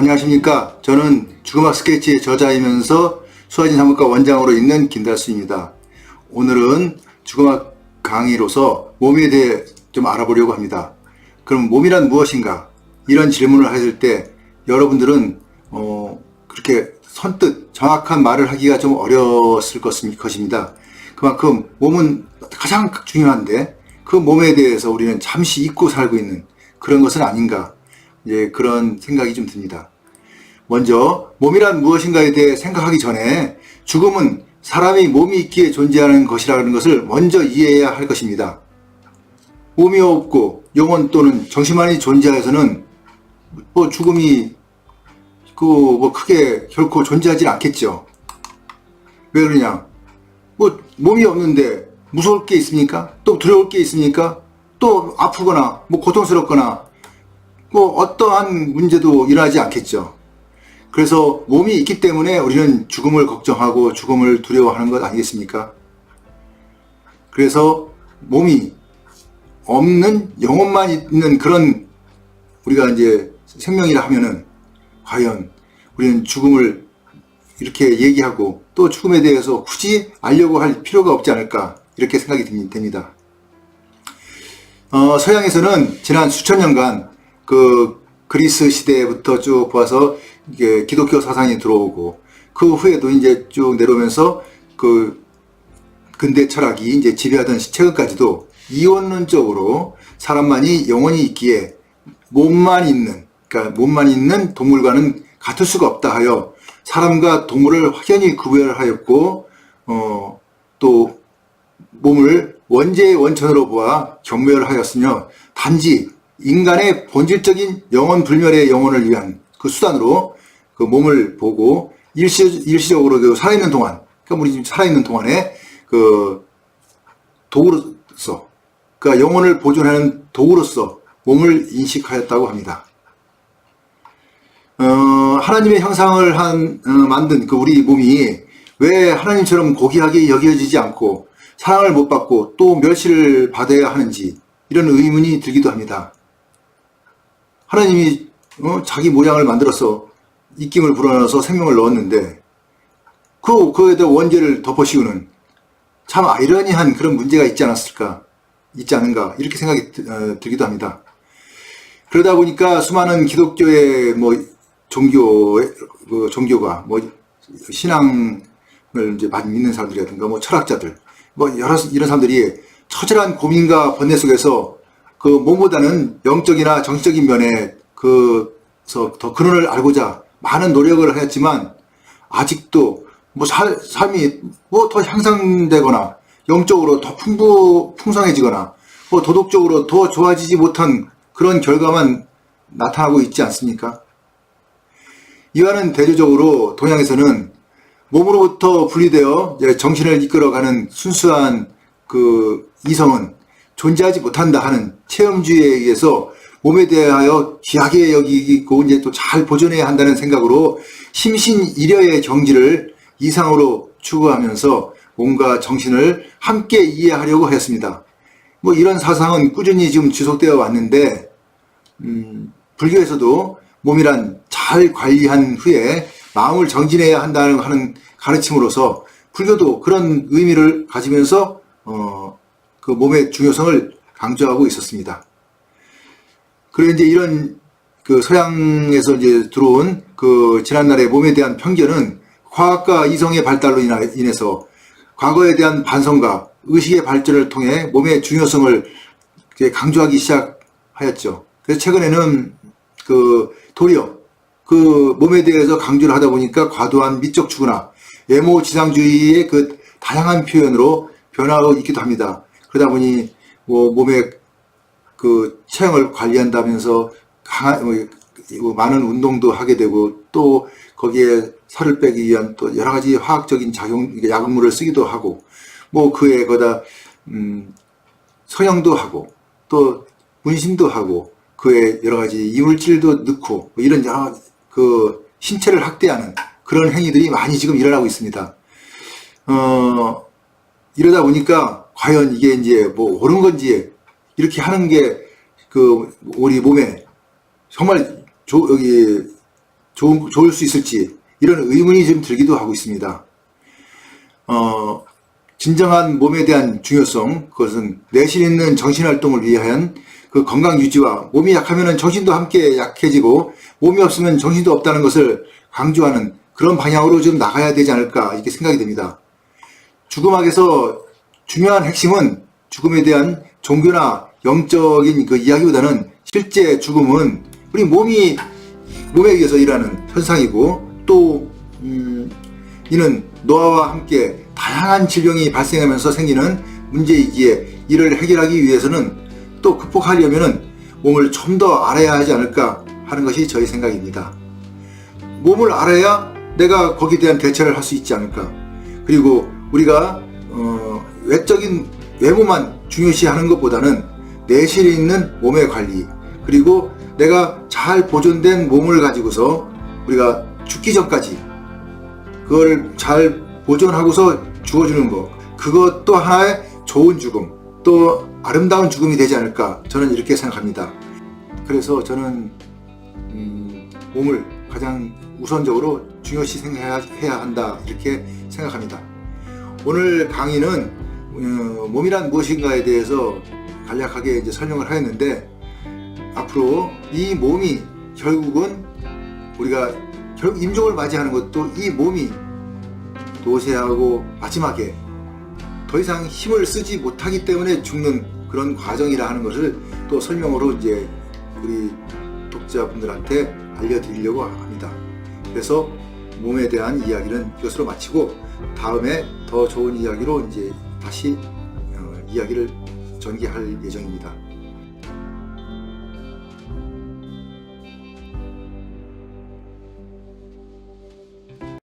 안녕하십니까. 저는 죽음학 스케치의 저자이면서 수아진 사무과 원장으로 있는 김달수입니다. 오늘은 죽음학 강의로서 몸에 대해 좀 알아보려고 합니다. 그럼 몸이란 무엇인가? 이런 질문을 했을 때 여러분들은 그렇게 선뜻 정확한 말을 하기가 좀 어려웠을 것입니다. 그만큼 몸은 가장 중요한데 그 몸에 대해서 우리는 잠시 잊고 살고 있는 그런 것은 아닌가, 그런 생각이 좀 듭니다. 먼저 몸이란 무엇인가에 대해 생각하기 전에 죽음은 사람이 몸이 있기에 존재하는 것이라는 것을 먼저 이해해야 할 것입니다. 몸이 없고 영혼 또는 정신만이 존재해서는 죽음이 크게 결코 존재하지 않겠죠. 왜 그러냐? 몸이 없는데 무서울 게 있습니까? 또 두려울 게 있습니까? 또 아프거나 고통스럽거나 어떠한 문제도 일어나지 않겠죠. 그래서 몸이 있기 때문에 우리는 죽음을 걱정하고 죽음을 두려워하는 것 아니겠습니까? 그래서 몸이 없는 영혼만 있는 그런 우리가 이제 생명이라 하면은 과연 우리는 죽음을 이렇게 얘기하고 또 죽음에 대해서 굳이 알려고 할 필요가 없지 않을까, 이렇게 생각이 됩니다. 서양에서는 지난 수천 년간 그리스 시대부터 쭉 보아서 이게 기독교 사상이 들어오고 그 후에도 이제 쭉 내려오면서 근대 철학이 이제 지배하던 최근까지도 이원론적으로 사람만이 영혼이 있기에 몸만 있는 동물과는 같을 수가 없다 하여 사람과 동물을 확연히 구별하였고 또 몸을 원죄의 원천으로 보아 경멸하였으며 단지 인간의 본질적인 영혼 불멸의 영혼을 위한 그 수단으로 그 몸을 보고 일시적으로 살아있는 동안, 우리 지금 살아있는 동안에 도구로서, 영혼을 보존하는 도구로서 몸을 인식하였다고 합니다. 하나님의 형상을 만든 우리 몸이 왜 하나님처럼 고귀하게 여겨지지 않고 사랑을 못 받고 또 멸시를 받아야 하는지, 이런 의문이 들기도 합니다. 하나님이 자기 모양을 만들어서 입김을 불어넣어서 생명을 넣었는데 그에다 원죄를 덮어씌우는 참 아이러니한 그런 문제가 있지 않은가, 이렇게 생각이 들기도 합니다. 그러다 보니까 수많은 기독교의 종교가 신앙을 이제 많이 믿는 사람들이라든가 철학자들 이런 사람들이 처절한 고민과 번뇌 속에서 몸보다는 영적이나 정신적인 면에 더 근원을 알고자 많은 노력을 하였지만 아직도 삶이 더 향상되거나 영적으로 더 풍성해지거나 도덕적으로 더 좋아지지 못한 그런 결과만 나타나고 있지 않습니까? 이와는 대조적으로 동양에서는 몸으로부터 분리되어 정신을 이끌어가는 순수한 이성은 존재하지 못한다 하는 체험주의에 의해서 몸에 대하여 귀하게 여기고 이제 또 잘 보존해야 한다는 생각으로 심신일여의 경지를 이상으로 추구하면서 몸과 정신을 함께 이해하려고 하였습니다. 이런 사상은 꾸준히 지금 지속되어 왔는데 불교에서도 몸이란 잘 관리한 후에 마음을 정진해야 한다는 하는 가르침으로서 불교도 그런 의미를 가지면서 몸의 중요성을 강조하고 있었습니다. 그리고 이제 이런 서양에서 이제 들어온 지난날의 몸에 대한 편견은 과학과 이성의 발달로 인해서 과거에 대한 반성과 의식의 발전을 통해 몸의 중요성을 강조하기 시작하였죠. 그래서 최근에는 도리어 몸에 대해서 강조를 하다 보니까 과도한 미적 추구나 외모 지상주의의 다양한 표현으로 변화하고 있기도 합니다. 그러다 보니 몸의 체형을 관리한다면서 많은 운동도 하게 되고 또 거기에 살을 빼기 위한 또 여러 가지 화학적인 약물을 쓰기도 하고 그에 거다 성형도 하고 또 문신도 하고 그에 여러 가지 이물질도 넣고 이런 여러 신체를 학대하는 그런 행위들이 많이 지금 일어나고 있습니다. 이러다 보니까 과연 이게 이제 옳은 건지 이렇게 하는 게 우리 몸에 정말 좋을 수 있을지 이런 의문이 좀 들기도 하고 있습니다. 진정한 몸에 대한 중요성, 그것은 내실 있는 정신활동을 위한 그 건강 유지와 몸이 약하면 정신도 함께 약해지고 몸이 없으면 정신도 없다는 것을 강조하는 그런 방향으로 좀 나가야 되지 않을까 이렇게 생각이 됩니다. 죽음학에서 중요한 핵심은 죽음에 대한 종교나 영적인 그 이야기보다는 실제 죽음은 우리 몸에 의해서 일하는 현상이고 또 이는 노화와 함께 다양한 질병이 발생하면서 생기는 문제이기에 이를 해결하기 위해서는 또 극복하려면 몸을 좀 더 알아야 하지 않을까 하는 것이 저의 생각입니다. 몸을 알아야 내가 거기에 대한 대처를 할 수 있지 않을까. 그리고 우리가 외적인 외모만 중요시하는 것보다는 내실에 있는 몸의 관리, 그리고 내가 잘 보존된 몸을 가지고서 우리가 죽기 전까지 그걸 잘 보존하고서 죽어주는 것, 그것도 하나의 좋은 죽음, 또 아름다운 죽음이 되지 않을까 저는 이렇게 생각합니다. 그래서 저는 몸을 가장 우선적으로 중요시 생각해야 한다 이렇게 생각합니다. 오늘 강의는 몸이란 무엇인가에 대해서 간략하게 이제 설명을 하였는데, 앞으로 이 몸이 결국은 우리가 결국 임종을 맞이하는 것도 이 몸이 노쇠하고 마지막에 더 이상 힘을 쓰지 못하기 때문에 죽는 그런 과정이라 하는 것을 또 설명으로 이제 우리 독자분들한테 알려드리려고 합니다. 그래서 몸에 대한 이야기는 이것으로 마치고 다음에 더 좋은 이야기로 이제 다시 이야기를 전개할 예정입니다.